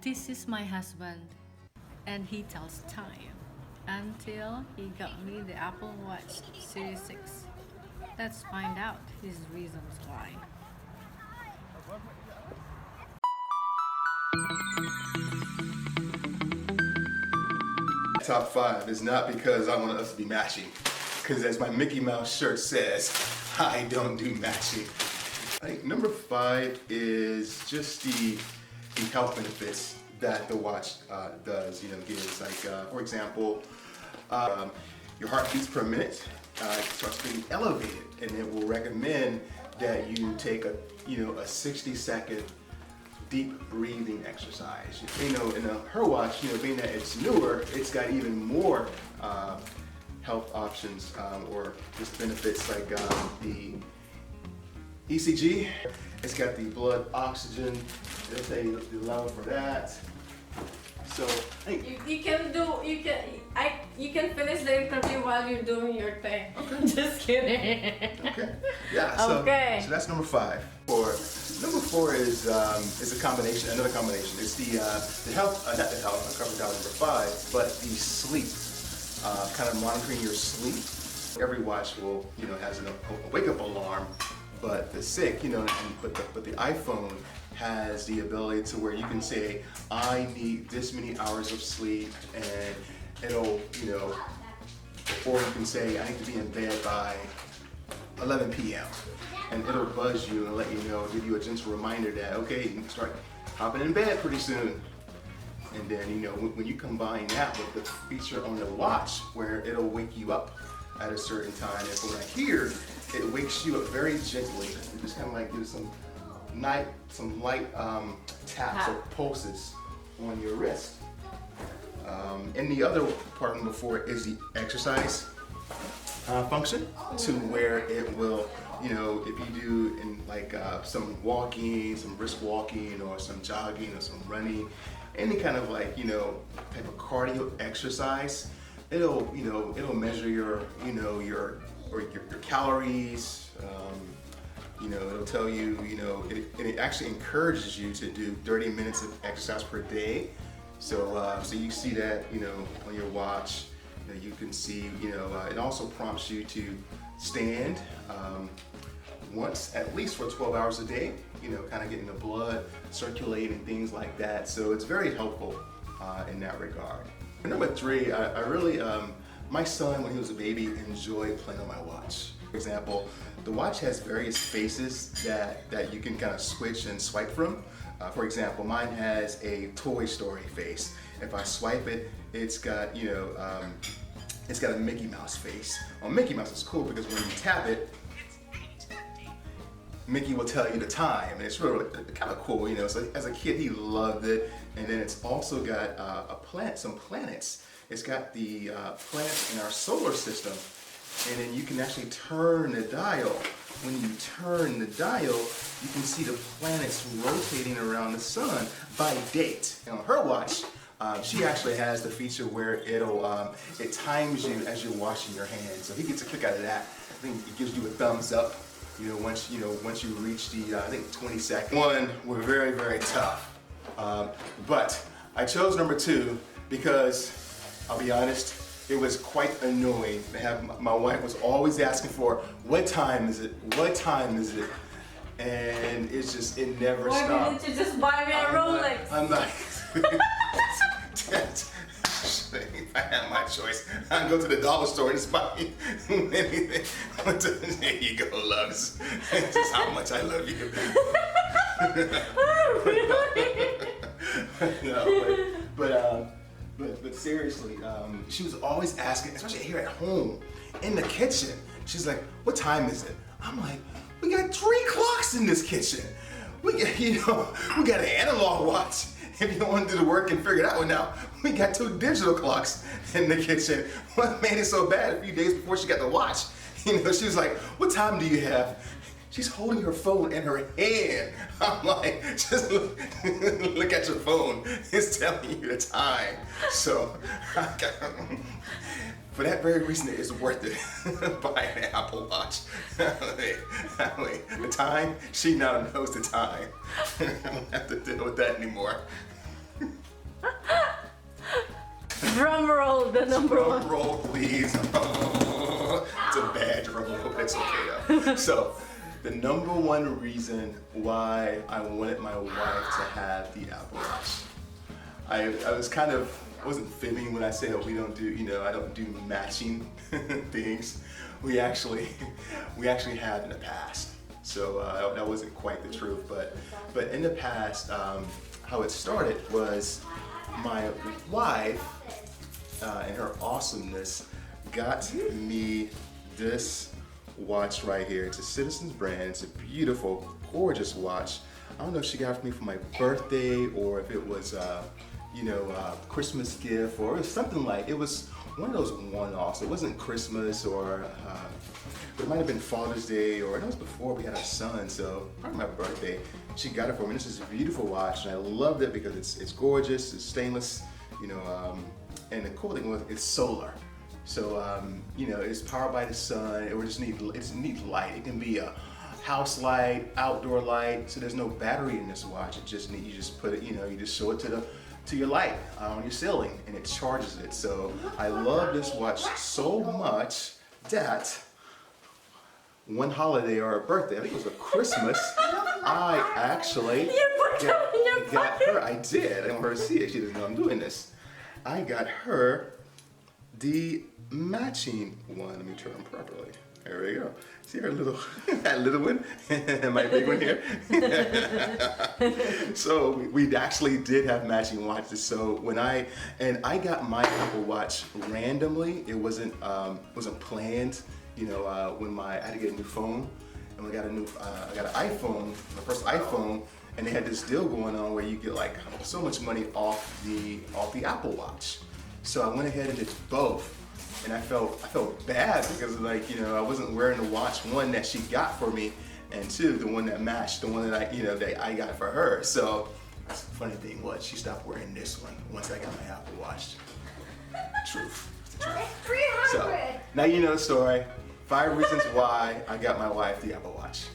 This is my husband, and he tells time until he got me the Apple Watch Series 6. Let's find out his reasons why. Top 5 is not because I want us to be matching, because as my Mickey Mouse shirt says, I don't do matching. I think number 5 is just the health benefits that the watch does, gives. Like, for example, your heart beats per minute starts getting elevated, and it will recommend that you take a 60-second deep breathing exercise. In her watch, being that it's newer, it's got even more health options or just benefits, like the ECG. It's got the blood oxygen. It'll tell you the level for that. So you can finish the interview while you're doing your thing. Okay. Just kidding. Okay. Yeah. So, okay. So that's number 5. Number 4 is a combination. Another combination. It's the health. Not the health. I covered that number 5, but the sleep. Kind of monitoring your sleep. Every watch will has a wake up alarm, but the SICK, but the iPhone has the ability to where you can say, I need this many hours of sleep, and it'll, or you can say, I need to be in bed by 11 p.m. and it'll buzz you and let you know, give you a gentle reminder that, okay, you can start hopping in bed pretty soon. And then, when you combine that with the feature on the watch where it'll wake you up at a certain time, and from right here, it wakes you up very gently. It just kind of like gives some light taps or pulses on your wrist. And the other part number 4 is the exercise function, to where it will, if you do some walking, some brisk walking, or some jogging, or some running, any kind of type of cardio exercise, it'll measure your calories. It'll tell you, it actually encourages you to do 30 minutes of exercise per day. So you see that, on your watch. You can see, it also prompts you to stand once at least for 12 hours a day, kind of getting the blood circulating, things like that. So it's very helpful in that regard. Number 3, I really, my son, when he was a baby, enjoyed playing on my watch. For example, the watch has various faces that you can kind of switch and swipe from. For example, mine has a Toy Story face. If I swipe it, it's got it's got a Mickey Mouse face. Well, Mickey Mouse is cool because when you tap it, Mickey will tell you the time, and it's really kind of cool, So as a kid, he loved it. And then it's also got some planets. It's got the planets in our solar system. And then you can actually turn the dial. When you turn the dial, you can see the planets rotating around the sun by date. And on her watch, she actually has the feature where it times you as you're washing your hands. So he gets a kick out of that. I think it gives you a thumbs up. Once you reach the I think 20 seconds. One were very, very tough. But I chose number 2 because I'll be honest, it was quite annoying to have my wife was always asking for, what time is it? What time is it? And it never stopped. Why didn't you just buy me a Rolex? I'm like, if I had my choice, I'd go to the dollar store and just buy anything. There you go, loves. This is how much I love you. But seriously, she was always asking, especially here at home, in the kitchen. She's like, what time is it? I'm like, we got 3 clocks in this kitchen. We got, we got an analog watch. If you don't want to do the work and figure it out now, we got 2 digital clocks in the kitchen. What made it so bad a few days before she got the watch? She was like, what time do you have? She's holding her phone in her hand. I'm like, just look at your phone. It's telling you the time. So, for that very reason, it is worth it. Buy an Apple Watch. The time, she now knows the time. I don't have to deal with that anymore. Drum roll, the number Drum one. roll, please. It's a bad drum roll. It's okay though. So, the number one reason why I wanted my wife to have the Apple Watch. I wasn't fibbing when I said we don't do, I don't do matching things. We actually have in the past. So that wasn't quite the truth, but in the past, how it started was my wife, and her awesomeness, got me this watch right here. It's a Citizens brand. It's a beautiful, gorgeous watch. I don't know if she got it for me for my birthday or if it was, Christmas gift or something like. It was one of those one-offs. It wasn't Christmas or, but it might have been Father's Day or it was before we had our son. So probably my birthday. She got it for me. This is a beautiful watch, and I loved it because it's gorgeous. It's stainless, and the cool thing was it's solar. So, it's powered by the sun. It just needs light. It can be a house light, outdoor light. So there's no battery in this watch. You just put it, you just show it to your light on your ceiling, and it charges it. So I love this watch so much that one holiday or a birthday, I think it was a Christmas, I actually got her. I did. I didn't want her to see it. She doesn't know I'm doing this. I got her the matching one. Let me turn them properly. There we go. See her little, that little one, and my big one here. So we actually did have matching watches. So I got my Apple Watch randomly. It wasn't planned. When I had to get a new phone, and I got an iPhone, my first iPhone, and they had this deal going on where you get like so much money off the Apple Watch. So I went ahead and did both. And I felt bad because I wasn't wearing the watch, one that she got for me, and two, the one that matched the one that I got for her. So the funny thing was she stopped wearing this one once I got my Apple Watch. Truth. So now you know the story. 5 reasons why I got my wife the Apple Watch.